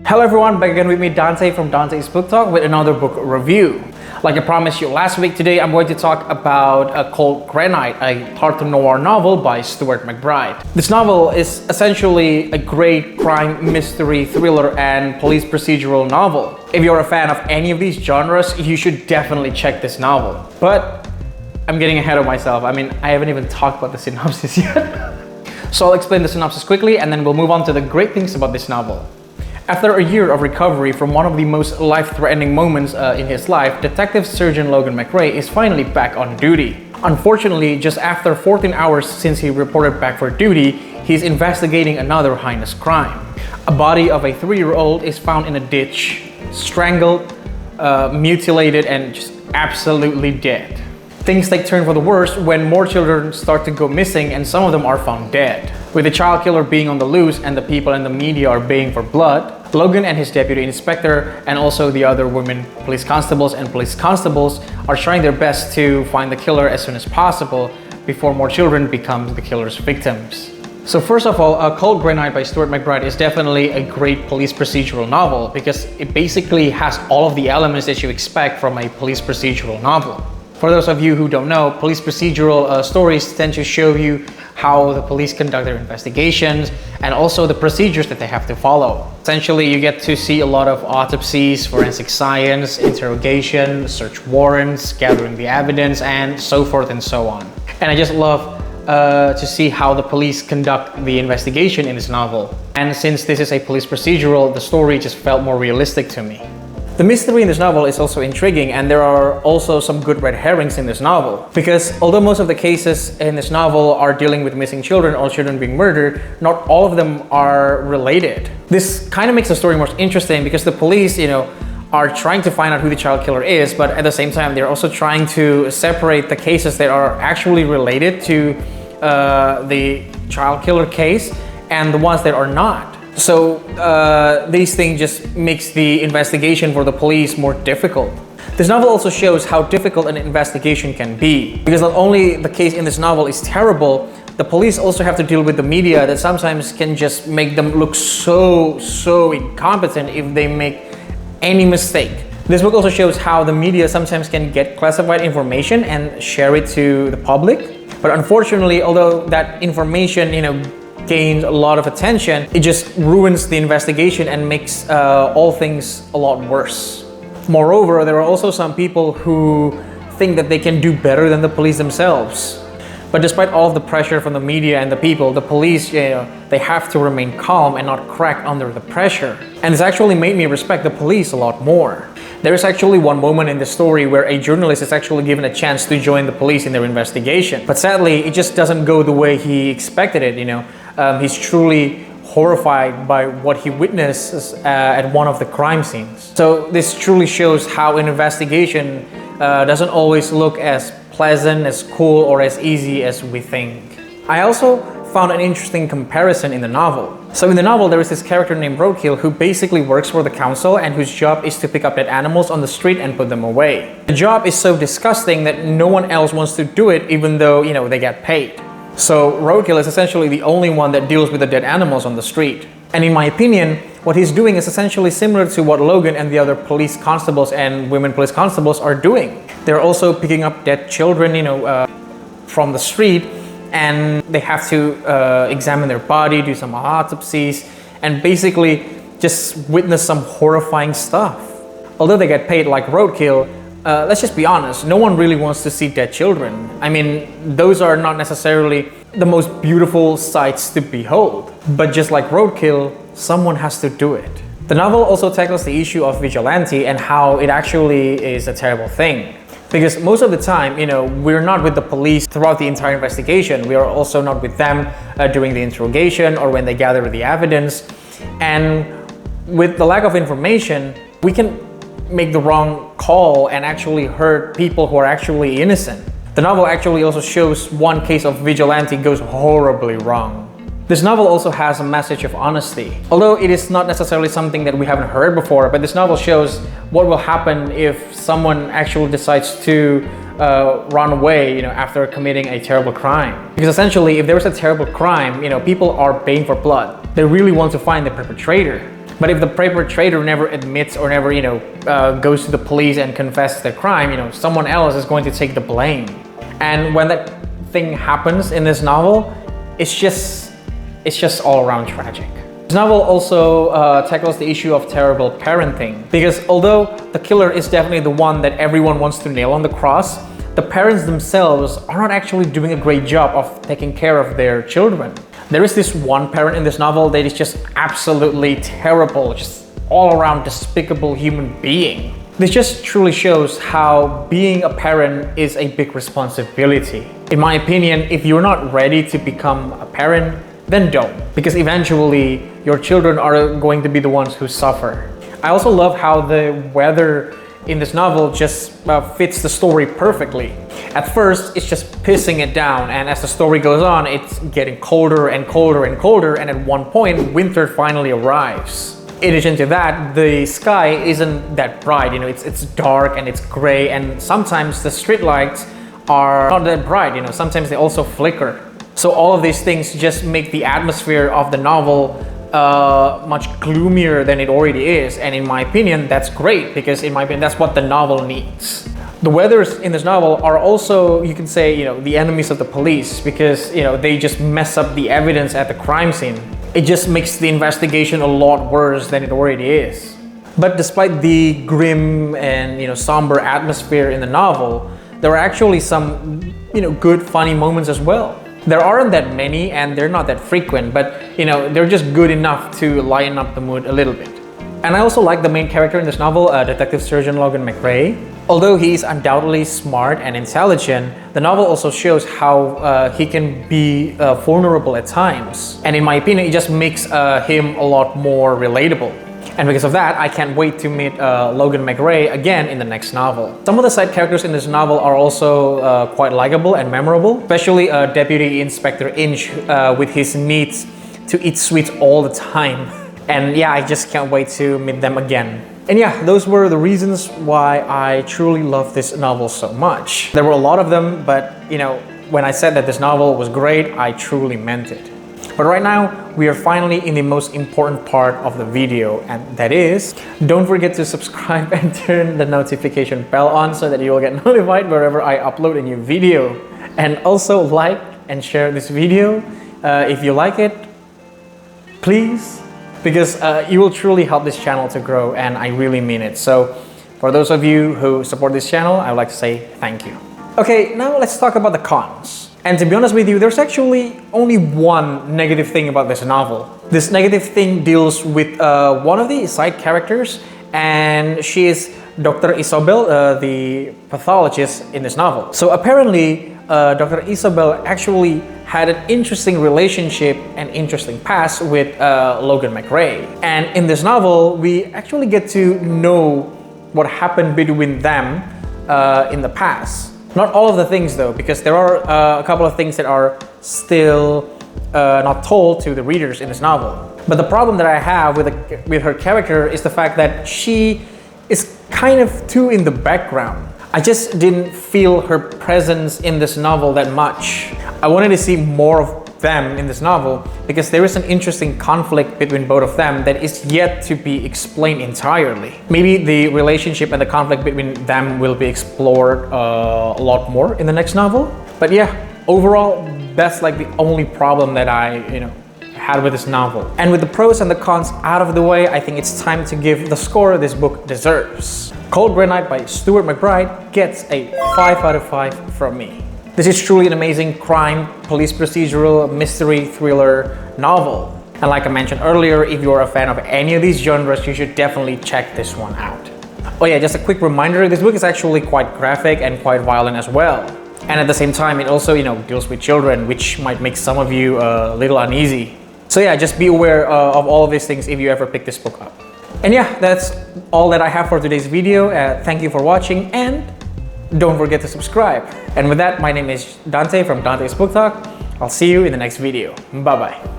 Hello everyone, back again with me Dante from Dante's Book Talk with another book review. Like I promised you last week, today I'm going to talk about Cold Granite, a Tartan Noir novel by Stuart Macbride. This novel is essentially a great crime, mystery, thriller, and police procedural novel. If you're a fan of any of these genres, you should definitely check this novel. But I'm getting ahead of myself. I haven't even talked about the synopsis yet. So I'll explain the synopsis quickly and then we'll move on to the great things about this novel. After a year of recovery from one of the most life-threatening moments in his life, Detective Surgeon Logan McRae is finally back on duty. Unfortunately, just after 14 hours since he reported back for duty, he's investigating another heinous crime. A body of a 3-year-old is found in a ditch, strangled, mutilated, and just absolutely dead. Things take turn for the worse when more children start to go missing and some of them are found dead. With the child killer being on the loose and the people in the media are baying for blood, Logan and his deputy inspector and also the other women police constables are trying their best to find the killer as soon as possible before more children become the killer's victims. So first of all, Cold Granite by Stuart Macbride is definitely a great police procedural novel because it basically has all of the elements that you expect from a police procedural novel. For those of you who don't know, police procedural stories tend to show you how the police conduct their investigations and also the procedures that they have to follow. Essentially, you get to see a lot of autopsies, forensic science, interrogation, search warrants, gathering the evidence, and so forth and so on. And I just love to see how the police conduct the investigation in this novel. And since this is a police procedural, the story just felt more realistic to me. The mystery in this novel is also intriguing, and there are also some good red herrings in this novel. Because although most of the cases in this novel are dealing with missing children or children being murdered, not all of them are related. This kind of makes the story more interesting because the police, are trying to find out who the child killer is, but at the same time, they're also trying to separate the cases that are actually related to the child killer case and the ones that are not. So these things just makes the investigation for the police more difficult. This novel also shows how difficult an investigation can be. Because not only the case in this novel is terrible, the police also have to deal with the media that sometimes can just make them look so incompetent if they make any mistake. This book also shows how the media sometimes can get classified information and share it to the public. But unfortunately, although that information, gains a lot of attention, it just ruins the investigation and makes all things a lot worse. Moreover, there are also some people who think that they can do better than the police themselves. But despite all of the pressure from the media and the people, the police, they have to remain calm and not crack under the pressure. And this actually made me respect the police a lot more. There is actually one moment in the story where a journalist is actually given a chance to join the police in their investigation. But sadly, it just doesn't go the way he expected it, He's truly horrified by what he witnesses at one of the crime scenes. So this truly shows how an investigation doesn't always look as pleasant, as cool, or as easy as we think. I also found an interesting comparison in the novel. So in the novel, there is this character named Roadkill who basically works for the council and whose job is to pick up dead animals on the street and put them away. The job is so disgusting that no one else wants to do it even though, they get paid. So Roadkill is essentially the only one that deals with the dead animals on the street. And in my opinion, what he's doing is essentially similar to what Logan and the other police constables and women police constables are doing. They're also picking up dead children, from the street, and they have to examine their body, do some autopsies, and basically just witness some horrifying stuff. Although they get paid like Roadkill, let's just be honest, no one really wants to see dead children. Those are not necessarily the most beautiful sights to behold. But just like Roadkill, someone has to do it. The novel also tackles the issue of vigilante and how it actually is a terrible thing. Because most of the time, we're not with the police throughout the entire investigation. We are also not with them during the interrogation or when they gather the evidence. And with the lack of information, we can make the wrong call and actually hurt people who are actually innocent. The novel actually also shows one case of vigilante goes horribly wrong. This novel also has a message of honesty. Although it is not necessarily something that we haven't heard before, but this novel shows what will happen if someone actually decides to run away, after committing a terrible crime. Because essentially, if there's a terrible crime, people are paying for blood. They really want to find the perpetrator. But if the perpetrator never admits or never, goes to the police and confesses the crime, someone else is going to take the blame. And when that thing happens in this novel, it's just all around tragic. This novel also tackles the issue of terrible parenting, because although the killer is definitely the one that everyone wants to nail on the cross, the parents themselves are not actually doing a great job of taking care of their children. There is this one parent in this novel that is just absolutely terrible, just all around despicable human being. This just truly shows how being a parent is a big responsibility. In my opinion, if you're not ready to become a parent, then don't, because eventually your children are going to be the ones who suffer. I also love how the weather in this novel just fits the story perfectly. At first, it's just pissing it down, and as the story goes on, it's getting colder and colder and colder, and at one point, winter finally arrives. In addition to that, the sky isn't that bright, it's dark and it's gray, and sometimes the street lights are not that bright, sometimes they also flicker. So all of these things just make the atmosphere of the novel much gloomier than it already is, and in my opinion that's great, because in my opinion that's what the novel needs. The weathers in this novel are also, you can say, the enemies of the police, because they just mess up the evidence at the crime scene. It just makes the investigation a lot worse than it already is. But despite the grim and somber atmosphere in the novel, there are actually some good funny moments as well. There aren't that many and they're not that frequent, but they're just good enough to lighten up the mood a little bit. And I also like the main character in this novel, Detective Surgeon Logan Macbride. Although he is undoubtedly smart and intelligent, the novel also shows how he can be vulnerable at times. And in my opinion, it just makes him a lot more relatable. And because of that, I can't wait to meet Logan Macbride again in the next novel. Some of the side characters in this novel are also quite likable and memorable, especially Deputy Inspector Inch with his needs to eat sweets all the time. And yeah, I just can't wait to meet them again. And yeah, those were the reasons why I truly love this novel so much. There were a lot of them, but when I said that this novel was great, I truly meant it. But right now, we are finally in the most important part of the video, and that is, don't forget to subscribe and turn the notification bell on so that you will get notified wherever I upload a new video. And also like and share this video if you like it, please, because you will truly help this channel to grow, and I really mean it. So for those of you who support this channel, I would like to say thank you. Okay, now let's talk about the cons. And to be honest with you, there's actually only one negative thing about this novel. This negative thing deals with one of the side characters, and she is Dr. Isabel, the pathologist in this novel. So apparently, Dr. Isabel actually had an interesting relationship and interesting past with Logan Macbride. And in this novel, we actually get to know what happened between them in the past. Not all of the things though, because there are a couple of things that are still not told to the readers in this novel. But the problem that I have with her character is the fact that she is kind of too in the background. I just didn't feel her presence in this novel that much. I wanted to see more of them in this novel because there is an interesting conflict between both of them that is yet to be explained entirely. Maybe the relationship and the conflict between them will be explored a lot more in the next novel. But yeah, overall, that's like the only problem that I had with this novel. And with the pros and the cons out of the way, I think it's time to give the score this book deserves. Cold Granite by Stuart Macbride gets a 5 out of 5 from me. This is truly an amazing crime, police procedural, mystery, thriller novel. And like I mentioned earlier, if you're a fan of any of these genres, you should definitely check this one out. Oh yeah, just a quick reminder, this book is actually quite graphic and quite violent as well. And at the same time, it also, deals with children, which might make some of you a little uneasy. So yeah, just be aware of all of these things if you ever pick this book up. And yeah, that's all that I have for today's video. Thank you for watching, and don't forget to subscribe. And with that, my name is Dante from Dante's Book Talk. I'll see you in the next video. Bye-bye.